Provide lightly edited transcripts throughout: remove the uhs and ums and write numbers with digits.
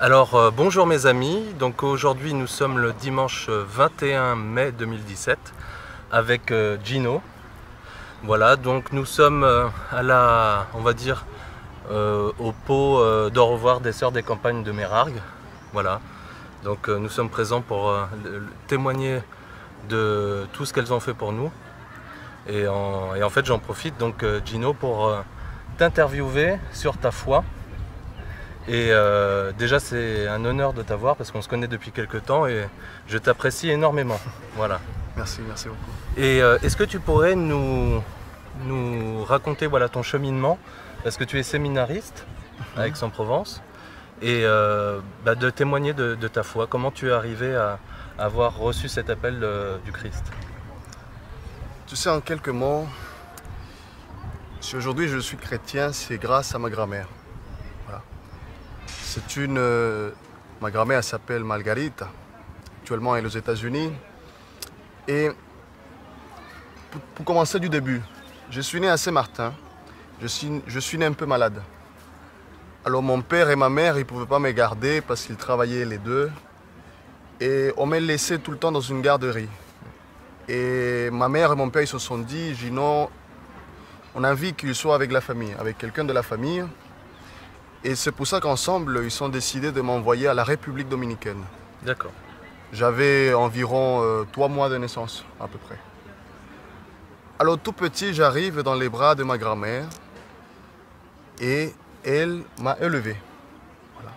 Bonjour mes amis, donc aujourd'hui nous sommes le dimanche 21 mai 2017 avec Gino. Voilà, donc nous sommes on va dire, au pot d'au revoir des Sœurs des Campagnes de Mérargues. Voilà, donc nous sommes présents pour témoigner de tout ce qu'elles ont fait pour nous. Et en fait j'en profite donc Gino pour t'interviewer sur ta foi. Et déjà c'est un honneur de t'avoir parce qu'on se connaît depuis quelques temps et je t'apprécie énormément. Voilà. Merci beaucoup. Et est-ce que tu pourrais nous raconter voilà, ton cheminement, parce que tu es séminariste à Aix-en-Provence, et de témoigner de ta foi, comment tu es arrivé à avoir reçu cet appel du Christ? Tu sais, en quelques mots, si aujourd'hui je suis chrétien, c'est grâce à ma grand-mère. Voilà. Ma grand-mère s'appelle Margarita, actuellement elle est aux États-Unis. Et pour commencer du début, je suis né à Saint-Martin, je suis né un peu malade. Alors mon père et ma mère, ils ne pouvaient pas me garder parce qu'ils travaillaient les deux. Et on m'a laissé tout le temps dans une garderie. Et ma mère et mon père, ils se sont dit, Gino, on a envie qu'il soit avec la famille, avec quelqu'un de la famille. Et c'est pour ça qu'ensemble, ils ont décidé de m'envoyer à la République dominicaine. D'accord. J'avais environ 3 mois de naissance, à peu près. Alors tout petit, j'arrive dans les bras de ma grand-mère et elle m'a élevé. Voilà.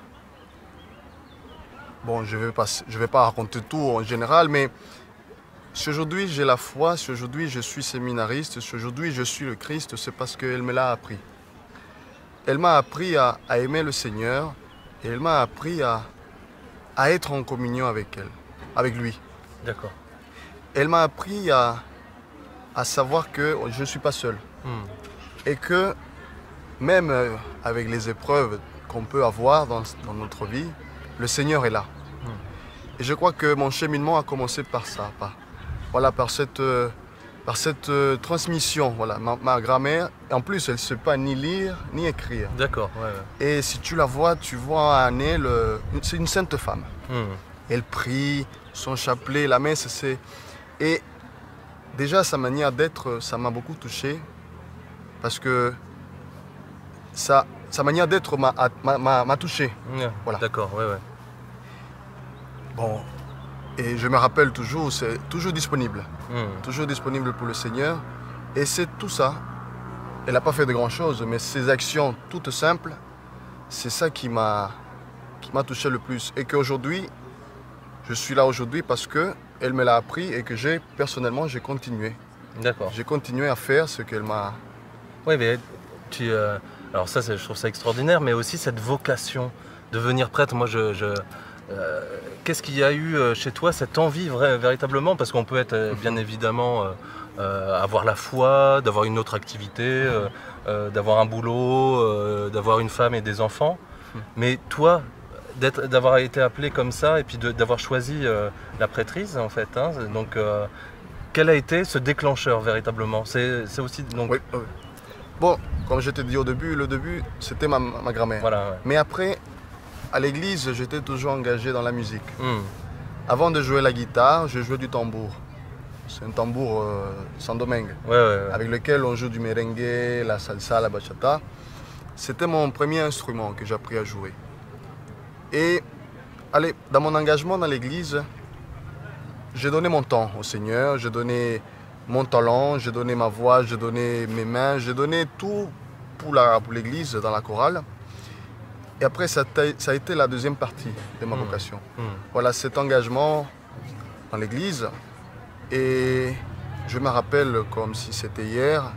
Bon, je vais pas raconter tout en général, mais si aujourd'hui j'ai la foi, si aujourd'hui je suis séminariste, si aujourd'hui je suis le Christ, c'est parce qu'elle me l'a appris. Elle m'a appris à aimer le Seigneur et elle m'a appris à être en communion avec lui. D'accord. Elle m'a appris à savoir que je ne suis pas seul. Et que même avec les épreuves qu'on peut avoir dans notre vie, le Seigneur est là. Et je crois que mon cheminement a commencé par ça, par cette transmission. Voilà, ma grand-mère, en plus, elle ne sait pas ni lire ni écrire. D'accord, ouais. Et si tu la vois, tu vois en elle, c'est une sainte femme. Elle prie, son chapelet, la messe, c'est... Et déjà, sa manière d'être, ça m'a beaucoup touché. Parce que sa manière d'être m'a touché. Voilà. D'accord, ouais. Bon, et je me rappelle toujours, c'est toujours disponible. Toujours disponible pour le Seigneur. Et c'est tout ça. Elle n'a pas fait de grand chose, mais ses actions toutes simples, c'est ça qui m'a touché le plus. Et qu'aujourd'hui, je suis là aujourd'hui parce qu'elle me l'a appris et que personnellement, j'ai continué. D'accord. J'ai continué à faire ce qu'elle m'a... Oui, mais alors ça, je trouve ça extraordinaire, mais aussi cette vocation de devenir prêtre. Moi, qu'est-ce qu'il y a eu chez toi, cette envie véritablement? Parce qu'on peut être bien évidemment avoir la foi, d'avoir une autre activité, d'avoir un boulot, d'avoir une femme et des enfants. Mais toi, d'avoir été appelé comme ça et puis d'avoir choisi la prêtrise en fait. Hein, donc, quel a été ce déclencheur véritablement? C'est aussi donc. Oui. Bon, comme je t'ai dit au début, le début c'était ma grand-mère. Voilà, ouais. Mais après, à l'église, j'étais toujours engagé dans la musique. Avant de jouer la guitare, je jouais du tambour. C'est un tambour Saint-Domingue, avec lequel on joue du merengue, la salsa, la bachata. C'était mon premier instrument que j'ai appris à jouer. Et allez, dans mon engagement dans l'église, j'ai donné mon temps au Seigneur, j'ai donné mon talent, j'ai donné ma voix, j'ai donné mes mains, j'ai donné tout pour l'église dans la chorale. Et après, ça a été la deuxième partie de ma vocation. Voilà, cet engagement dans l'église. Et je me rappelle comme si c'était hier,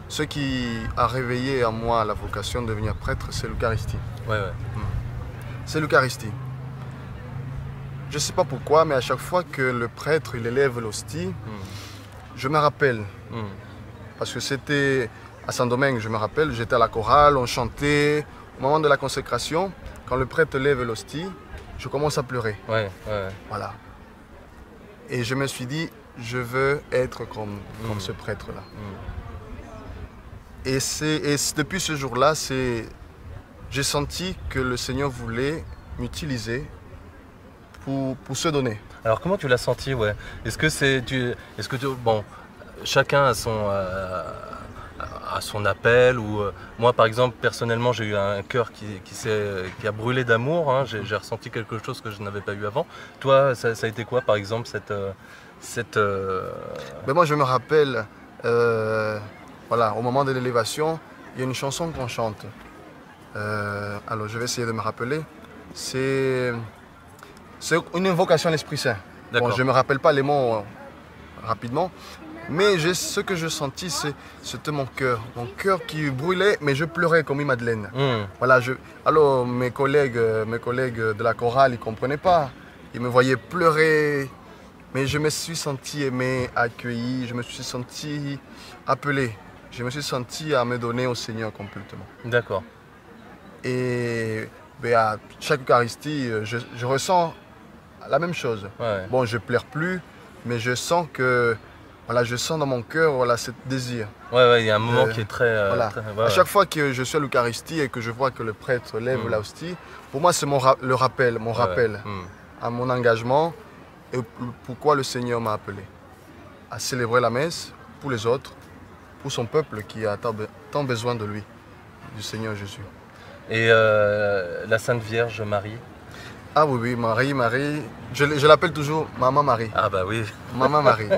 ce qui a réveillé en moi la vocation de devenir prêtre, c'est l'Eucharistie. C'est l'Eucharistie. Je ne sais pas pourquoi, mais à chaque fois que le prêtre il élève l'hostie, je me rappelle. Parce que c'était à Saint-Domingue, je me rappelle, j'étais à la chorale, on chantait. Au moment de la consécration, quand le prêtre lève l'hostie, je commence à pleurer. Voilà. Et je me suis dit, je veux être comme ce prêtre-là. Et depuis ce jour-là, j'ai senti que le Seigneur voulait m'utiliser pour se donner. Alors comment tu l'as senti, ouais? Est-ce que bon, chacun a son appel ou moi par exemple personnellement j'ai eu un cœur qui a brûlé d'amour, hein, j'ai ressenti quelque chose que je n'avais pas eu avant. Toi ça a été quoi par exemple Ben moi je me rappelle, voilà, au moment de l'élévation, il y a une chanson qu'on chante. Alors je vais essayer de me rappeler. C'est une invocation à l'Esprit Saint. Bon, je ne me rappelle pas les mots rapidement, mais ce que je sentis, c'était mon cœur qui brûlait, mais je pleurais comme une madeleine. Voilà, alors mes collègues de la chorale, ils ne comprenaient pas. Ils me voyaient pleurer, mais je me suis senti aimé, accueilli, je me suis senti appelé. Je me suis senti à me donner au Seigneur complètement. D'accord. Et ben, à chaque Eucharistie, je ressens la même chose. Ouais. Bon, je ne pleure plus, mais je sens que, voilà, je sens dans mon cœur, voilà, ce désir. Ouais, il y a un moment qui est très... voilà. À chaque fois que je suis à l'Eucharistie et que je vois que le prêtre lève l'hostie, pour moi, c'est mon rappel à mon engagement et pourquoi le Seigneur m'a appelé à célébrer la messe pour les autres, pour son peuple qui a tant besoin de lui, du Seigneur Jésus. Et la Sainte Vierge Marie? Ah oui, Marie, je l'appelle toujours Maman Marie. Ah bah oui. Maman Marie.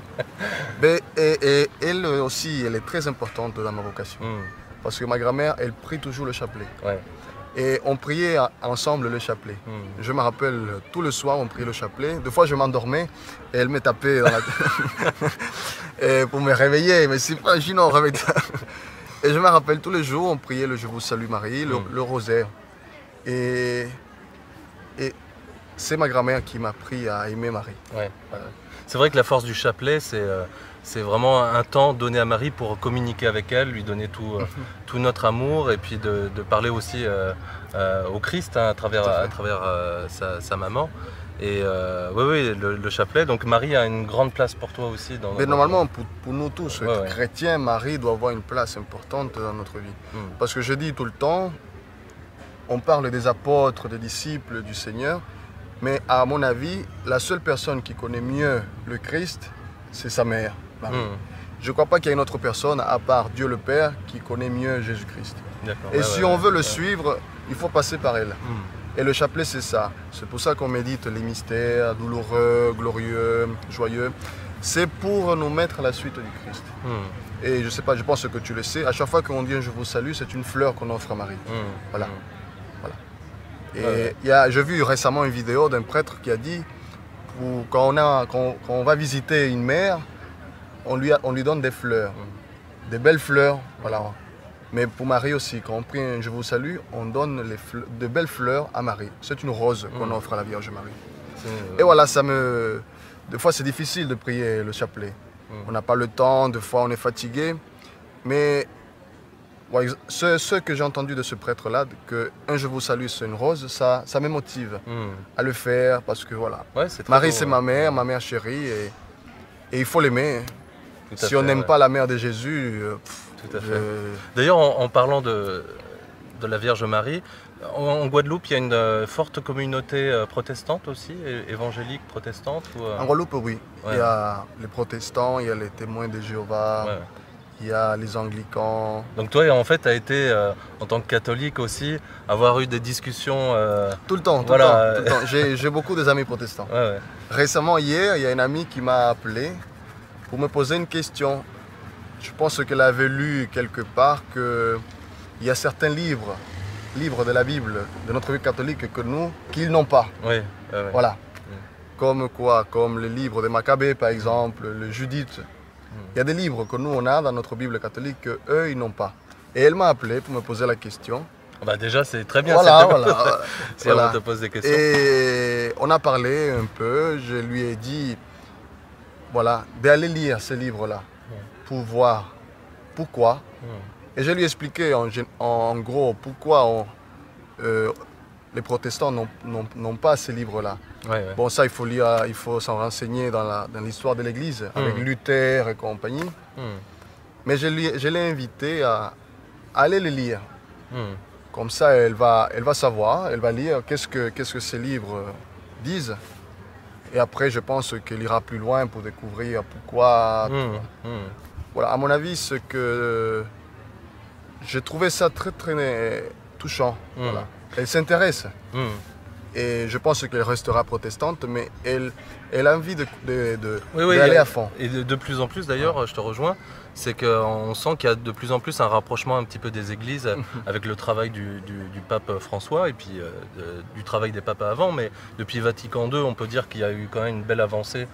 Et elle aussi, elle est très importante dans ma vocation. Parce que ma grand-mère, elle prie toujours le chapelet. Ouais. Et on priait ensemble le chapelet. Je me rappelle, tout le soir, on priait le chapelet. Des fois, je m'endormais et elle me tapait dans la tête pour me réveiller. Mais c'est pas Gino, réveille-toi. Et je me rappelle, tous les jours, on priait le Je vous salue Marie, le rosaire. Et c'est ma grand-mère qui m'a appris à aimer Marie. Ouais. C'est vrai que la force du chapelet, c'est vraiment un temps donné à Marie pour communiquer avec elle, lui donner tout notre amour et puis de parler aussi au Christ hein, à travers sa maman. Et oui, le chapelet. Donc Marie a une grande place pour toi aussi. Mais normalement, pour nous tous, chrétiens, Marie doit avoir une place importante dans notre vie. Parce que je dis tout le temps, on parle des apôtres, des disciples du Seigneur, mais à mon avis, la seule personne qui connaît mieux le Christ, c'est sa mère, Marie. Je ne crois pas qu'il y ait une autre personne, à part Dieu le Père, qui connaît mieux Jésus-Christ. Et si on veut le suivre, il faut passer par elle. Et le chapelet, c'est ça. C'est pour ça qu'on médite les mystères douloureux, glorieux, joyeux. C'est pour nous mettre à la suite du Christ. Et je ne sais pas, je pense que tu le sais, à chaque fois qu'on dit un Je vous salue, c'est une fleur qu'on offre à Marie. Voilà. Et j'ai vu récemment une vidéo d'un prêtre qui a dit quand on va visiter une mère, on lui donne des fleurs, des belles fleurs. Voilà. Mais pour Marie aussi, quand on prie un Je vous salue, on donne de belles fleurs à Marie. C'est une rose qu'on offre à la Vierge Marie. Et voilà, des fois c'est difficile de prier le chapelet. On n'a pas le temps, des fois on est fatigué. Mais ouais, ce que j'ai entendu de ce prêtre-là, que un Je vous salue, c'est une rose, ça me motive à le faire parce que voilà. Ouais, Marie, c'est ma mère chérie et il faut l'aimer. Si on n'aime pas la mère de Jésus, tout à fait. D'ailleurs, en parlant de la Vierge Marie, en Guadeloupe, il y a une forte communauté protestante aussi, évangélique protestante En Guadeloupe, oui. Ouais. Il y a les protestants, il y a les témoins de Jéhovah. Ouais. Il y a les anglicans. Donc toi, en fait, tu as été, en tant que catholique aussi, avoir eu des discussions... Tout le temps, tout le temps. J'ai beaucoup d'amis protestants. Ouais. Récemment, hier, il y a une amie qui m'a appelé pour me poser une question. Je pense qu'elle avait lu quelque part qu'il y a certains livres de la Bible, de notre vie catholique, qu'ils n'ont pas. Oui. Voilà. Comme quoi? Comme le livre de Maccabée, par exemple, le Judith. Il y a des livres que nous, on a dans notre Bible catholique qu'eux, ils n'ont pas. Et elle m'a appelé pour me poser la question. Bah déjà, c'est très bien si on te pose des questions. Et on a parlé un peu. Je lui ai dit d'aller lire ces livres-là pour voir pourquoi. Et je lui ai expliqué en gros pourquoi les protestants n'ont pas ces livres-là. Bon, ça, il faut s'en renseigner dans l'histoire de l'Église, avec Luther et compagnie. Mais je l'ai invité à aller les lire. Comme ça, elle va savoir, elle va lire qu'est-ce que ces livres disent. Et après, je pense qu'elle ira plus loin pour découvrir pourquoi. Voilà, à mon avis, ce que j'ai trouvé ça très très touchant. Voilà. Elle s'intéresse. Et je pense qu'elle restera protestante, mais elle a envie d'aller à fond. Et de plus en plus, d'ailleurs, je te rejoins, c'est qu'on sent qu'il y a de plus en plus un rapprochement un petit peu des églises avec le travail du pape François et puis du travail des papes avant. Mais depuis Vatican II, on peut dire qu'il y a eu quand même une belle avancée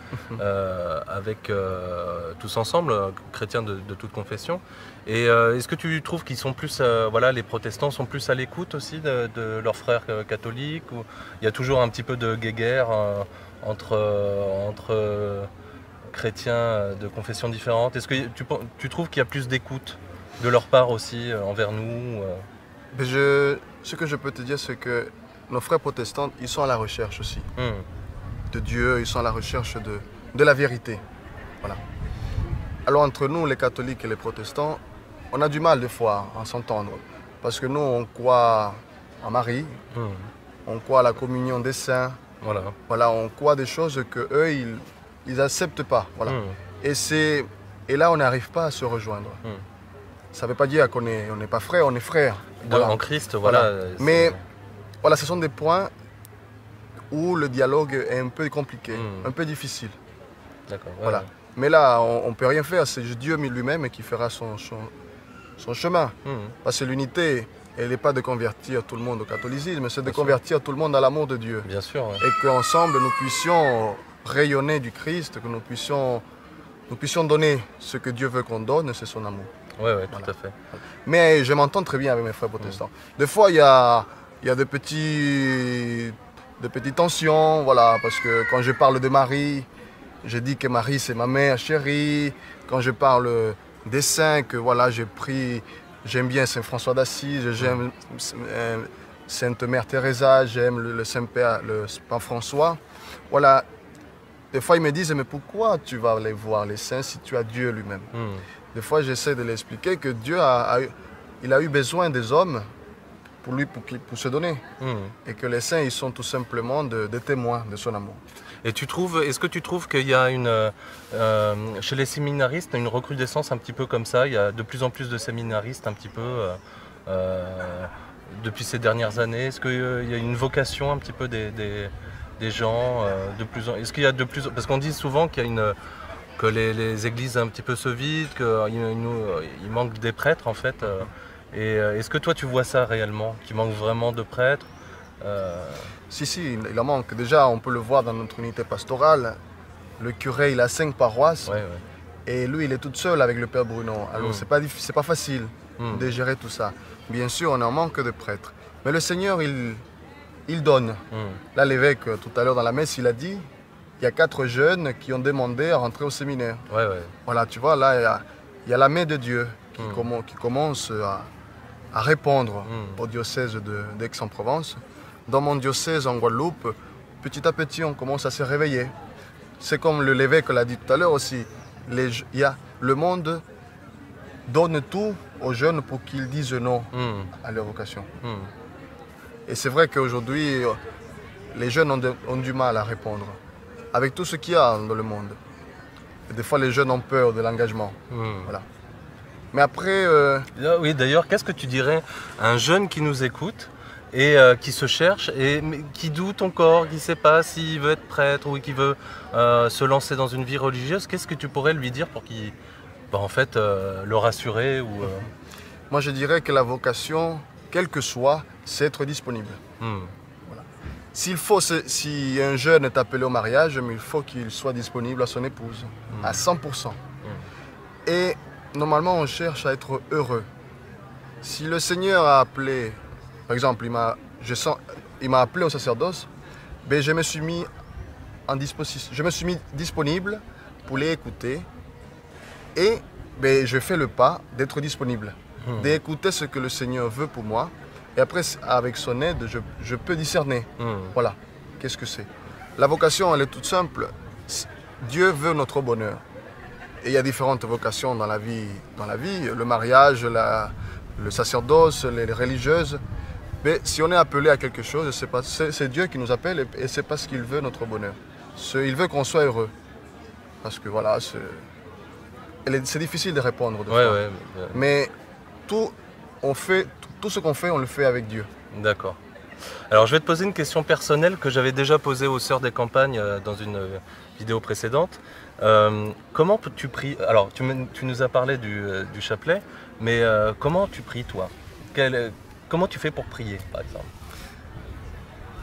avec tous ensemble, chrétiens de toute confession. Et est-ce que tu trouves qu'ils sont plus, voilà, les protestants sont plus à l'écoute aussi de leurs frères catholiques, ou il y a toujours un petit peu de guéguerre entre chrétiens de confessions différentes? Est-ce que tu trouves qu'il y a plus d'écoute de leur part aussi envers nous? Ce que je peux te dire, c'est que nos frères protestants, ils sont à la recherche aussi de Dieu, ils sont à la recherche de la vérité. Voilà. Alors entre nous, les catholiques et les protestants, on a du mal des fois à s'entendre. Parce que nous, on croit en Marie, on croit à la communion des saints, voilà, on croit des choses qu'eux, ils n'acceptent pas. Voilà. Et là, on n'arrive pas à se rejoindre. Ça ne veut pas dire qu'on n'est pas frères, on est frères. Voilà. En Christ, voilà. Mais voilà, ce sont des points où le dialogue est un peu compliqué, un peu difficile. D'accord. Voilà. Ouais. Mais là, on ne peut rien faire, c'est Dieu lui-même qui fera son chemin. Parce que l'unité, elle n'est pas de convertir tout le monde au catholicisme, c'est de convertir tout le monde à l'amour de Dieu. Bien sûr. Ouais. Et qu'ensemble, nous puissions rayonner du Christ, que nous puissions donner ce que Dieu veut qu'on donne, c'est son amour. Oui, ouais, tout à fait. Mais je m'entends très bien avec mes frères protestants. Des fois, il y a des petites tensions, voilà, parce que quand je parle de Marie, je dis que Marie, c'est ma mère chérie. Quand je parle des saints, que voilà, j'aime bien Saint François d'Assise, j'aime Sainte Mère Teresa, j'aime le Saint-Père, le Pape François. Voilà. Des fois, ils me disent, mais pourquoi tu vas aller voir les saints si tu as Dieu lui-même? Des fois, j'essaie de l'expliquer que Dieu a eu besoin des hommes pour se donner. Et que les saints, ils sont tout simplement des témoins de son amour. Et est-ce que tu trouves qu'il y a chez les séminaristes une recrudescence un petit peu comme ça? Il y a de plus en plus de séminaristes un petit peu depuis ces dernières années. Est-ce qu'il y a une vocation un petit peu des gens de plus en... Est-ce qu'il y a de plus... Parce qu'on dit souvent qu'il y a que les églises un petit peu se vident, qu'il manque des prêtres en fait. Et est-ce que toi tu vois ça réellement, qu'il manque vraiment de prêtres? Si, il en manque. Déjà, on peut le voir dans notre unité pastorale. Le curé, il a 5 paroisses. Et lui, il est tout seul avec le Père Bruno. Alors, c'est pas facile de gérer tout ça. Bien sûr, on en manque de prêtres. Mais le Seigneur, il donne. Là, l'évêque, tout à l'heure dans la messe, il a dit, il y a 4 jeunes qui ont demandé à rentrer au séminaire. Voilà, tu vois, là, il y a la main de Dieu qui commence à répondre au diocèse d'Aix-en-Provence. Dans mon diocèse en Guadeloupe, petit à petit, on commence à se réveiller. C'est comme l'évêque l'a dit tout à l'heure aussi. Le monde donne tout aux jeunes pour qu'ils disent non à leur vocation. Et c'est vrai qu'aujourd'hui, les jeunes ont du mal à répondre avec tout ce qu'il y a dans le monde. Et des fois, les jeunes ont peur de l'engagement. Voilà. Mais après... Oui, d'ailleurs, qu'est-ce que tu dirais à un jeune qui nous écoute et qui se cherche et qui doute encore, qui ne sait pas s'il veut être prêtre ou qui veut se lancer dans une vie religieuse? Qu'est-ce que tu pourrais lui dire pour qu'il, en fait, le rassurer ou, Moi, je dirais que la vocation, quelle que soit, c'est être disponible. Voilà. Si un jeune est appelé au mariage, mais il faut qu'il soit disponible à son épouse, à 100%. Et normalement, on cherche à être heureux. Si le Seigneur a appelé, par exemple, il m'a appelé au sacerdoce, ben je me suis mis disponible pour les écouter et ben, je fais le pas d'être disponible, d'écouter ce que le Seigneur veut pour moi. Et après, avec son aide, je peux discerner. Voilà, qu'est-ce que c'est? La vocation, elle est toute simple. Dieu veut notre bonheur. Et il y a différentes vocations dans la vie. Le mariage, le sacerdoce, les religieuses. Mais si on est appelé à quelque chose, c'est Dieu qui nous appelle et c'est parce qu'il veut notre bonheur. Il veut qu'on soit heureux. Parce que voilà, c'est difficile de répondre. Mais tout ce qu'on fait, on le fait avec Dieu. D'accord. Alors je vais te poser une question personnelle que j'avais déjà posée aux Sœurs des Campagnes dans une vidéo précédente. Comment tu pries? Alors tu nous as parlé du chapelet, mais comment tu pries toi? Comment tu fais pour prier par exemple?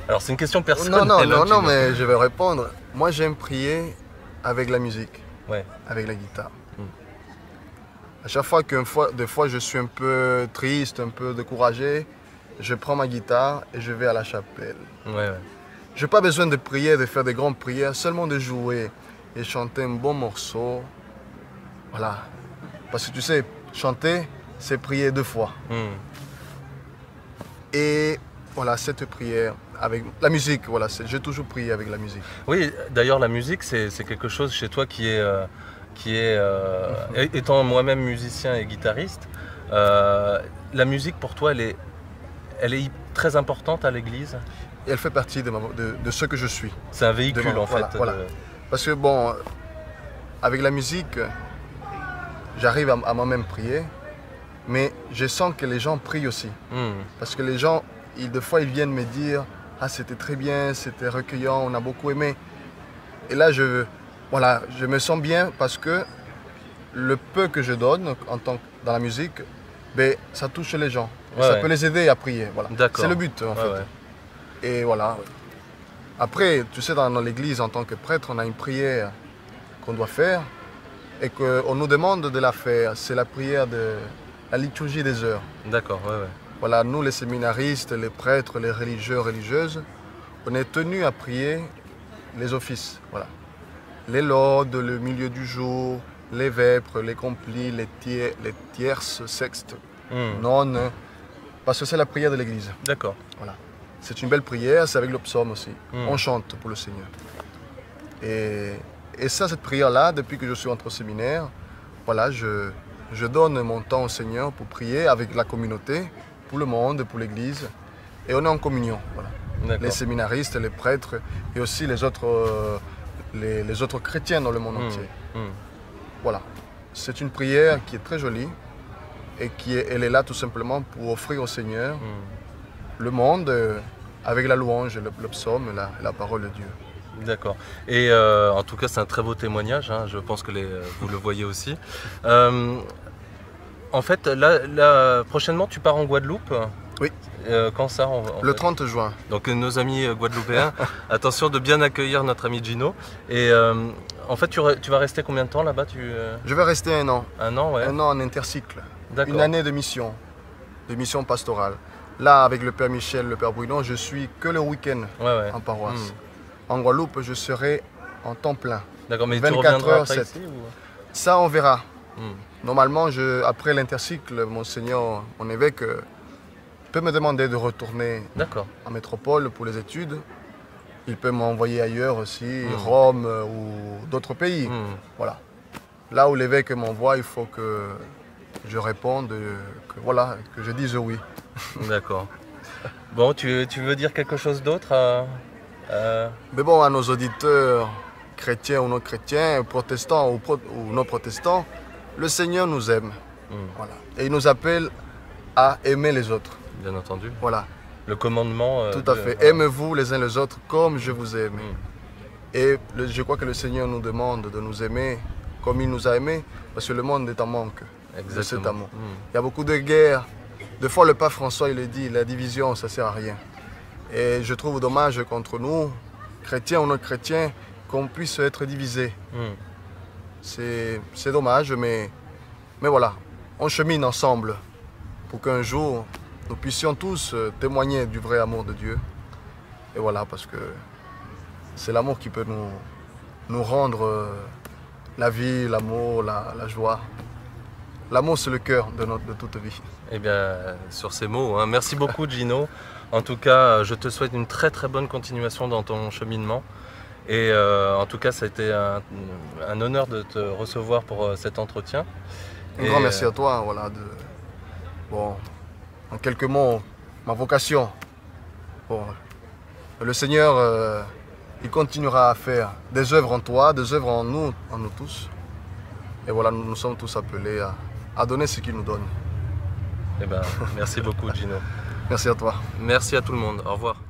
Alors c'est une question personnelle. Non, mais je vais répondre. Moi j'aime prier avec la musique, avec la guitare. À chaque fois des fois je suis un peu triste, un peu découragé, je prends ma guitare et je vais à la chapelle. Je n'ai pas besoin de prier, de faire des grandes prières, seulement de jouer et chanter un bon morceau. Voilà. Parce que tu sais, chanter, c'est prier 2 fois. Et voilà, cette prière avec la musique, voilà, j'ai toujours prié avec la musique. Oui, d'ailleurs la musique, c'est quelque chose chez toi qui est étant moi-même musicien et guitariste, la musique pour toi, elle est très importante à l'église? Elle fait partie de ce que je suis. C'est un véhicule en fait. Voilà. Parce que bon, avec la musique, j'arrive à moi-même prier, mais je sens que les gens prient aussi. Parce que les gens, des fois, ils viennent me dire « Ah, c'était très bien, c'était recueillant, on a beaucoup aimé. » Et là, je me sens bien parce que le peu que je donne dans la musique, ben, ça touche les gens. Ça peut les aider à prier. Voilà. C'est le but en fait. Et voilà. Après, tu sais, dans l'église, en tant que prêtre, on a une prière qu'on doit faire et qu'on nous demande de la faire. C'est la prière de la liturgie des heures. D'accord, Voilà, nous les séminaristes, les prêtres, les religieux, religieuses, on est tenus à prier les offices. Voilà. Les laudes, le milieu du jour, les vêpres, les complis, les tierces, sextes, nonnes, parce que c'est la prière de l'église. D'accord. Voilà. C'est une belle prière, c'est avec le psaume aussi. On chante pour le Seigneur. Et ça, cette prière-là, depuis que je suis entré au séminaire, voilà, je donne mon temps au Seigneur pour prier avec la communauté, pour le monde, pour l'église. Et on est en communion. Voilà. Les séminaristes, les prêtres et aussi les autres chrétiens dans le monde entier. Voilà. C'est une prière qui est très jolie et elle est là tout simplement pour offrir au Seigneur le monde avec la louange, le psaume, la parole de Dieu. D'accord. Et en tout cas, c'est un très beau témoignage, hein. Je pense que vous le voyez aussi. En fait, là, prochainement, tu pars en Guadeloupe? Oui. Quand ça Le 30 juin. Donc nos amis guadeloupéens, attention de bien accueillir notre ami Gino. Et en fait, tu vas rester combien de temps là-bas? Je vais rester 1 an. 1 an, ouais. 1 an en intercycle. Une année de mission pastorale. Là, avec le Père Michel, le Père Bruno, je suis que le week-end en paroisse. En Guadeloupe, je serai en temps plein. D'accord, mais 24 heures, 7. Ici, ou... Ça, on verra. Normalement, après l'intercycle, Monseigneur, mon évêque, peut me demander de retourner en métropole pour les études. Il peut m'envoyer ailleurs aussi, Rome ou d'autres pays. Voilà. Là où l'évêque m'envoie, il faut que je réponde, que je dise oui. D'accord. Bon, tu veux dire quelque chose d'autre Mais bon, à nos auditeurs, chrétiens ou non chrétiens, protestants ou non protestants, le Seigneur nous aime. Voilà. Et il nous appelle à aimer les autres. Bien entendu. Voilà. Le commandement. Tout à fait. Aimez-vous les uns les autres comme je vous ai aimé. Et je crois que le Seigneur nous demande de nous aimer comme il nous a aimés, parce que le monde est en manque de cet amour. Il y a beaucoup de guerres. Des fois, le pape François, il le dit, la division, ça ne sert à rien. Et je trouve dommage qu'entre nous, chrétiens ou non chrétiens, qu'on puisse être divisés. C'est dommage, mais voilà, on chemine ensemble pour qu'un jour, nous puissions tous témoigner du vrai amour de Dieu. Et voilà, parce que c'est l'amour qui peut nous rendre la vie, l'amour, la joie. L'amour, c'est le cœur de toute vie. Eh bien, sur ces mots, hein. Merci beaucoup Gino. En tout cas, je te souhaite une très très bonne continuation dans ton cheminement. Et en tout cas, ça a été un honneur de te recevoir pour cet entretien. Un grand merci à toi. Voilà, bon, en quelques mots, ma vocation. Bon, le Seigneur, il continuera à faire des œuvres en toi, des œuvres en nous tous. Et voilà, nous sommes tous appelés à donner ce qu'il nous donne. Eh ben, merci beaucoup, Gino. Merci à toi. Merci à tout le monde. Au revoir.